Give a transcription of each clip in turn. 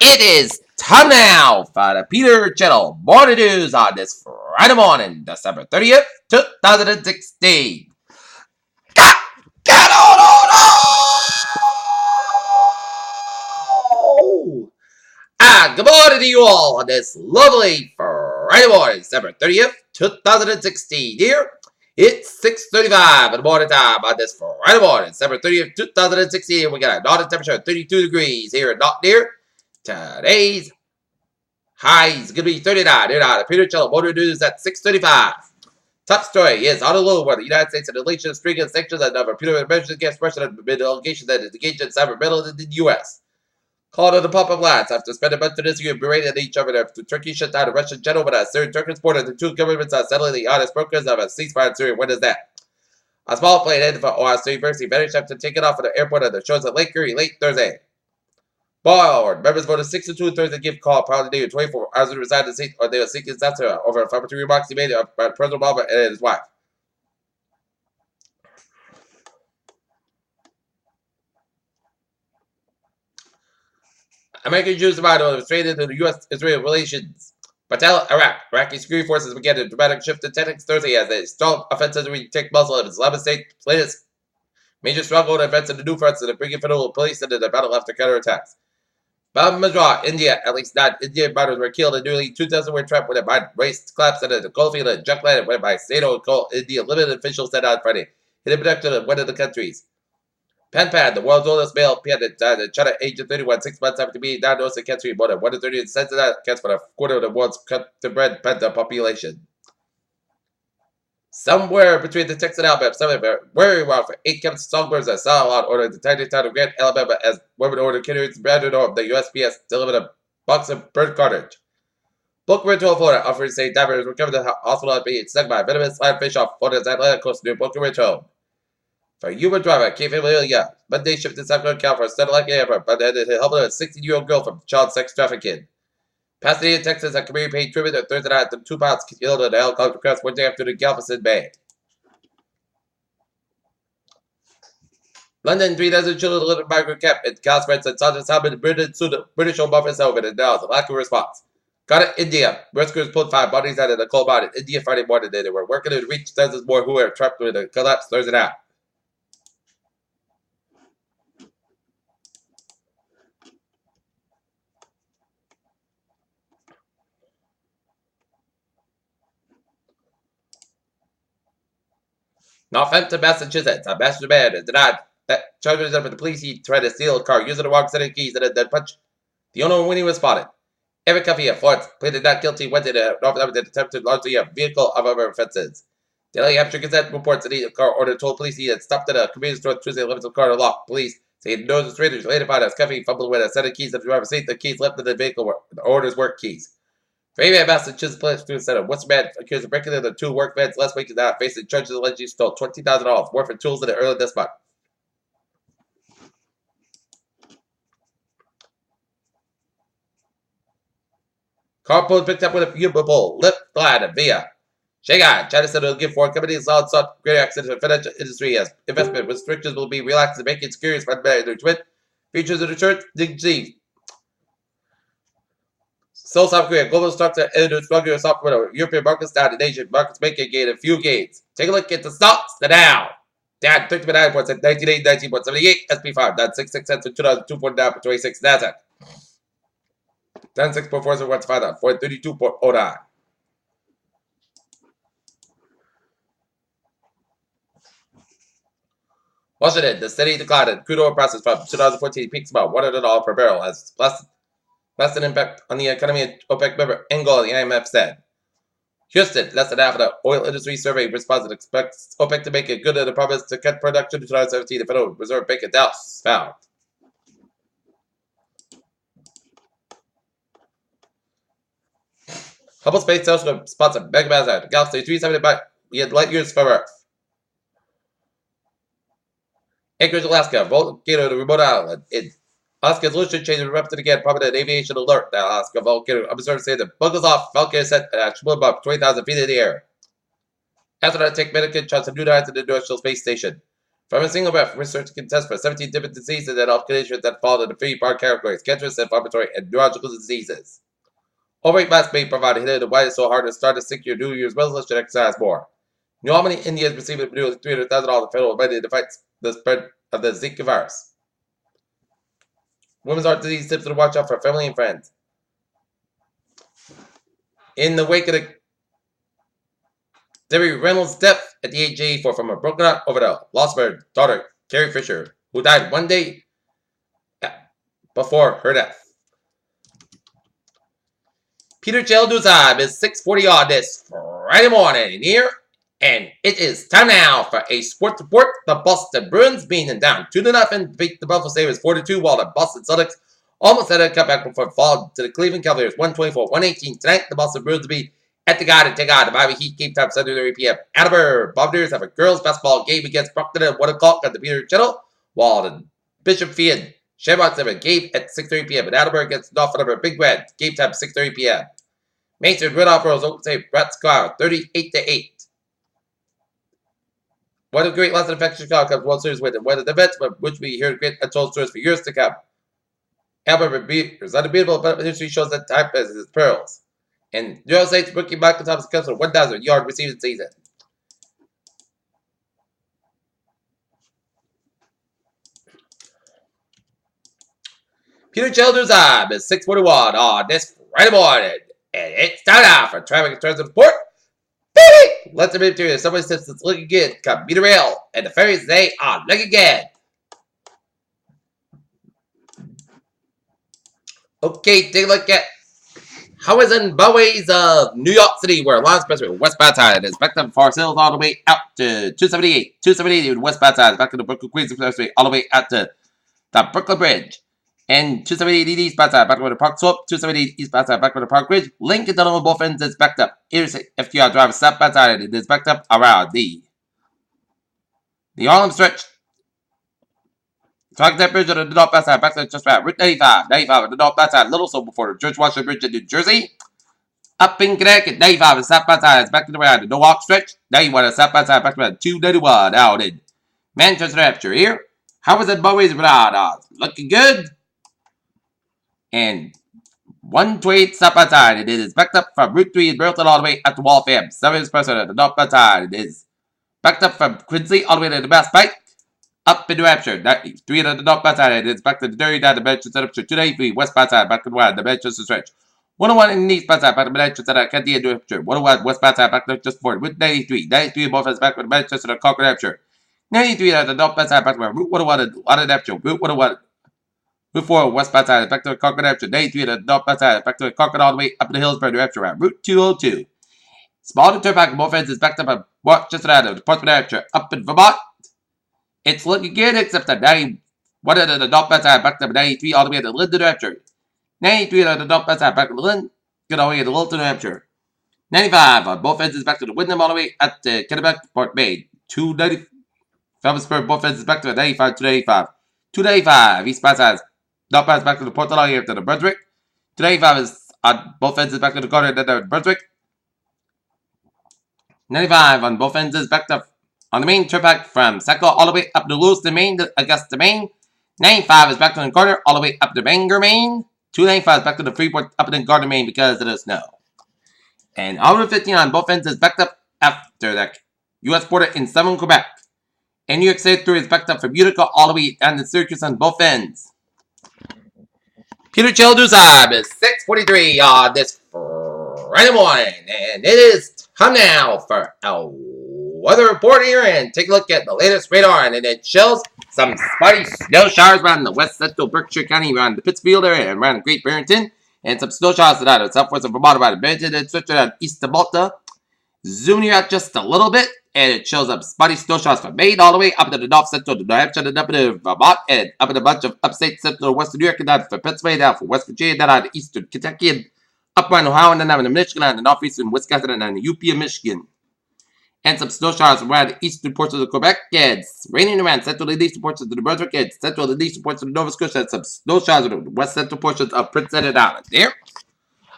It is time now for the Peter Channel morning news on this Friday morning, December 30th, 2016. Get on! Good morning to you all on this lovely Friday morning, December 30th, 2016. Here, it's 6:35 in the morning time on this Friday morning, December 30th, 2016. We got a northern temperature of 32 degrees here in Knocknear. Today's high is going to be 39. The Peter Channel Motor News at 6:35. Top story is on a low where the United States and the nation of stringent sanctions and other punitive measures against Russia and the allegation that is engaged in cyber meddling in the U.S. Called on the pop of lands after spending months in Israel berating each other after Turkey shut down a Russian gentleman at Syrian Turkish border. The two governments are settling the honest brokers of a ceasefire in Syria. When is that? A small plane headed for Ohio State University vanished after taking off at the airport at the shores of Lake Erie late Thursday. Board members voted 6-2 Thursday to give call probably day 24 hours to resign the seat, or they will seek his answer over inflammatory remarks he made by President Obama and his wife. American Jews survived on straight into the U.S.-Israel relations. Patel, Iraq. Iraqi security forces began a dramatic shift in tactics Thursday as they stalled offensive to retake Mosul of Islamic State's latest major struggle and events in the new fronts and the bringing federal police into the battle after counterattacks. Bamajra, India. At least 9 Indian miners were killed and nearly 2,000 were trapped when a mine race collapsed into the coal field in Junkland went by state-owned coal. India limited officials said on Friday. It abducted one of the countries. Penpad, the world's oldest male pendant, died at China, age 31, 6 months after being diagnosed in cancer. More than 1 in 30 cents of that accounts for a quarter of the world's cut-to-bread panda population. Somewhere between the Texas and Alabama, some of them very well for 8 Captain Songbirds that saw a lot ordered the tiny town of Grant, Alabama, as women ordered kindergartens abandoned home. The USPS delivered a box of bird cartridge. Book Ridge, Florida, offering say divers recovered the hospital at being stung by a venomous lionfish off Florida's Atlantic coast near Boca Ridge home. For human driver, K. Familia, Monday shipped to South Carolina for a satellite airport, but had to help a 16-year-old girl from child sex trafficking. Pasadena, Texas, a community paid tribute on Thursday night to 2 pilots killed in a helicopter crash one day after the Galveston Bay. London, 3,000 children live in migrant camp in Calsfreds and Sergeant Simon, British Home Office home, and announced a lack of response. Ghana, India. Rescuers pulled 5 bodies out of the coal mine in India Friday morning. They were working to reach dozens more who were trapped with a collapse Thursday night. Northampton, Massachusetts. A master man is denied that charges over the police. He tried to steal a car using the wrong set of keys and then punch. The owner when he was spotted. Evan Cuffey of Florence pleaded not guilty Wednesday to Northampton attempted largely a vehicle of other offenses. Daily Hampshire Gazette reports that the car owner told police he had stopped at a convenience store Tuesday and left his car unlocked. Police say he knows the strangers later found as Cuffey fumbled with a set of keys of the driver's seat. The keys left in the vehicle were the owner's work keys. Framingham, Massachusetts police said a Worcester man accused of breaking into 2 work vans last week is now facing charges allegedly stole $20,000 worth of tools in it earlier this month. Carpool picked up with a fumable lip glide via Shanghai. China said it will give foreign companies law and sought greater access to the financial industry as investment restrictions will be relaxed and making securities fund management features of insurance dignity. Seoul, South Korea, global stocks are entered stronger software. European markets down in Asian markets making a gain a few gains. Take a look at the stocks. The Dow down 39 points at 19.8, 19.78. SP5 down 66 cents to 2,002.9 for 26. NASDAQ down 6.4 so what's 5 down 432.09. Washington, the steady decline in crude oil prices from 2014 peaks about $100 per barrel has less than impact on the economy of OPEC member Angola, the IMF said. Houston, less than half of the oil industry survey responds and expects OPEC to make a good on the promise to cut production in 2017, the Federal Reserve Bank of Dallas found. Hubble Space Telescope spots a megamass at Galaxy 375 light years from Earth. Anchorage, Alaska, volcano to remote island in Alaska's ocean change erupted again, prompting an aviation alert. The Alaska volcano observers say the buckles off volcano set at above 20,000 feet in the air. Astronauts take Medicaid shots of new diets at the International Space Station. From a single breath, research can test for 17 different diseases and health conditions that fall into 3 categories: cancerous, inflammatory, and neurological diseases. Overweight must be provided hitting the widest so hard to start to stick your New Year's resolution exercise more. You know how many Indians received a new $300,000 federal money to fight the spread of the Zika virus? Women's heart disease tips to watch out for family and friends. In the wake of the Debbie Reynolds' death at the age of 84 from a broken heart overdose, lost her daughter, Carrie Fisher, who died one day before her death. Peter Childu's time is 6:40 on this Friday morning here, and it is time now for a sports report. The Boston Bruins being down 2-0 beat the Buffalo Sabres 4-2, while the Boston Celtics almost had a comeback before fall to the Cleveland Cavaliers 124-118. Tonight, the Boston Bruins will be at the Garden to take on the Miami Heat. Game time 7:30 p.m. Attleboro Bombers have a girls basketball game against Brockton at 1 o'clock at the Peter Channel, while the Bishop Field Shamrocks have a game at 6:30 p.m. at Attleboro against North Big Red. Game time 6:30 p.m. Mason Red Operos Open State Brett Scar 38-8. What a great lesson affects Chicago Cubs World Series win, and one of the events from which we hear great untold stories for years to come. Albert is unbeatable, but history shows that time passes its pearls. And New York State's rookie Michael Thomas comes for 1,000-yard receiving season. Peter Childers' time is 6:41 on this Friday morning. And it's time now for traffic and transit report. Baby! Let's admit to you, somebody says it's looking good. Come meet a rail. And the ferries, they are looking good. Okay, take a look at highways and byways of New York City, where Lawrence Expressway westbound side is backed up Forest Hills all the way out to 278. 278 westbound side is back to the Brooklyn Queens Expressway all the way out to the Brooklyn Bridge. And 278 eastbound side, back to the Park Slope. 278 eastbound side, back to the Park Ridge. Lincoln Tunnel on both ends is backed up. Interstate FDR Drive southbound side, it is backed up around the Harlem stretch. Talk that bridge on the northbound side, back to just around Route 95. 95 on the northbound side, Little so before the George Washington Bridge in New Jersey. Up in Connecticut, 95 on the southbound side, it's back to the around the Norwalk stretch. 91 on the southbound side, back to around 291 out in Manchester, New Hampshire. Here, how was that Bowie's around? Looking good. And 128 southbound side, it is backed up from Route 3 in Burlington all the way up to Waltham. 7 Expressway on the northbound side, it is backed up from Quincy all the way to the Mass Pike. Up in New Hampshire, 3 on the northbound side, it is back to the Derry down to Manchester, 293 westbound side, back to the Manchester stretch. 101 in the eastbound side, back to Manchester, Kennedy and New Hampshire. 101 westbound side, back to just before with 93. 93 both ends back to Manchester and Concord, Hampshire. 93 on the northbound side, back to Route 101 in Hampshire. Route 101. Route 4 westbound side, back to Concord, Hampshire. 93 on the northbound side, back to Concord all the way up to Hillsborough, New Hampshire. Route 202. Small turnback both ends is backed up at Rochester Avenue, Portsmouth, New Hampshire. Up in Vermont, it's looking good, except that 91 on the northbound side, back to 93 all the way to Linden, New Hampshire. 93 on the northbound side, back to Linden, all the way to Littleton, New Hampshire. 95 on both ends is back to the Wyndham all the way at the Kennebec, Port Maine. 290 Phelmsburg, both ends is back to the 95, 295. 295 eastbound side, northbound is back to the Portland all the way up to the Brunswick. 295 is on both ends is back to the corner and then the Brunswick. 95 on both ends is backed up on the main turnpike from Saco all the way up to Lewiston, Maine, to Augusta, Maine. 95 is back to the corner all the way up to Bangor, Maine. 295 is back to the Freeport up in Gardner, Maine because of the snow. And Route 15 on both ends is backed up after the U.S. border in southern Quebec. And New York State through is backed up from Utica all the way down to Syracuse on both ends. Peter Childers' time is 6:43 on this Friday morning. And it is time now for our weather report here, and take a look at the latest radar, and it shows some spotty snow showers around the west central Berkshire County, around the Pittsfield area, and around Great Barrington, and some snow showers tonight on southwest of Vermont, around Barrington, and switching on east of Malta. Zooming you out just a little bit, and it shows up spotty snow showers from Maine all the way up to the north central to New Hampshire, and up into Vermont, and up in a bunch of upstate central western New York, and down for Pennsylvania, down for West Virginia, down on eastern Kentucky, and up around Ohio, and then down in Michigan, and the northeastern Wisconsin, and on the UP of Michigan. And some snow showers around the eastern portions of Quebec, and raining around central and eastern portions of the Brunswick, and central and eastern portions of Nova Scotia, and some snow showers around the west central portions of Prince Edward Island. There.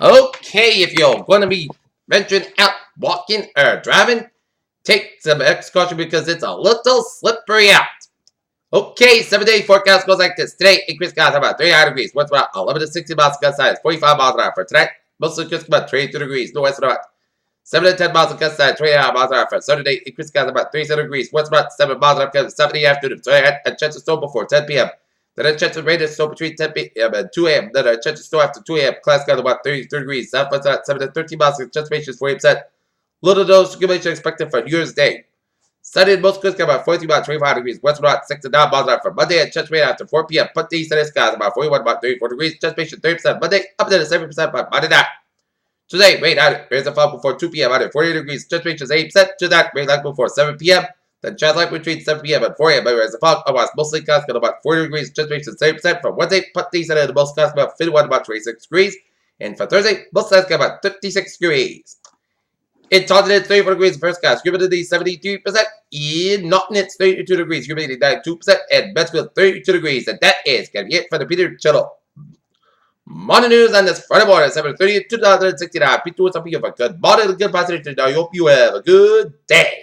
Okay, if you're going to be venturing out, walking, or driving, take some extra caution because it's a little slippery out. Okay, 7-day forecast goes like this. Today, increased skies about 39 degrees. What's about 11 to 60 miles of gust size, 45 miles an hour for tonight. Mostly just about 22 degrees. Northwest about 7 to 10 miles of gust size, 29 miles an hour for Saturday. Increased skies about 37 degrees. What's about 7 miles an hour, 7 in the afternoon. So I had a chance of snow before 10 p.m. Then a chance of rain and snow between 10 p.m. and 2 a.m. Then a chance of snow after 2 a.m. Class skies about 33 degrees. Southwest about 7 to 13 miles of concentration is 40%. Little dose accumulation expected for New Year's Day. Sunday in most skies about 43 about 25 degrees. West about 6 to 9 miles an hour for Monday and chance rain after 4 p.m. Put the sunny skies about 41 about 34 degrees. Chance patient 30% Monday up to 70% by Monday night. Today, rain out. Rains will fall before 2 p.m. Under 40 degrees. Chance patient is 80%. Tonight, rain like before 7 p.m. Then chance like between 7 p.m. and 4 a.m. Rains will fall. Otherwise, mostly skies got about 40 degrees. Chance patient is 30%. For Wednesday, put the sunny the most skies about 51 about 26 degrees. And for Thursday, most skies got about 56 degrees. In Taunton, it's 34 degrees in first class. Humidity 73%. In Norton, it's 32 degrees. Humidity 92%. And Bentonville, 32 degrees. And that is going to be it for the Peter Channel Morning News on this Friday morning, December 30th, 2069. Peter, what's up here for good morning and good positive. I hope you have a good day.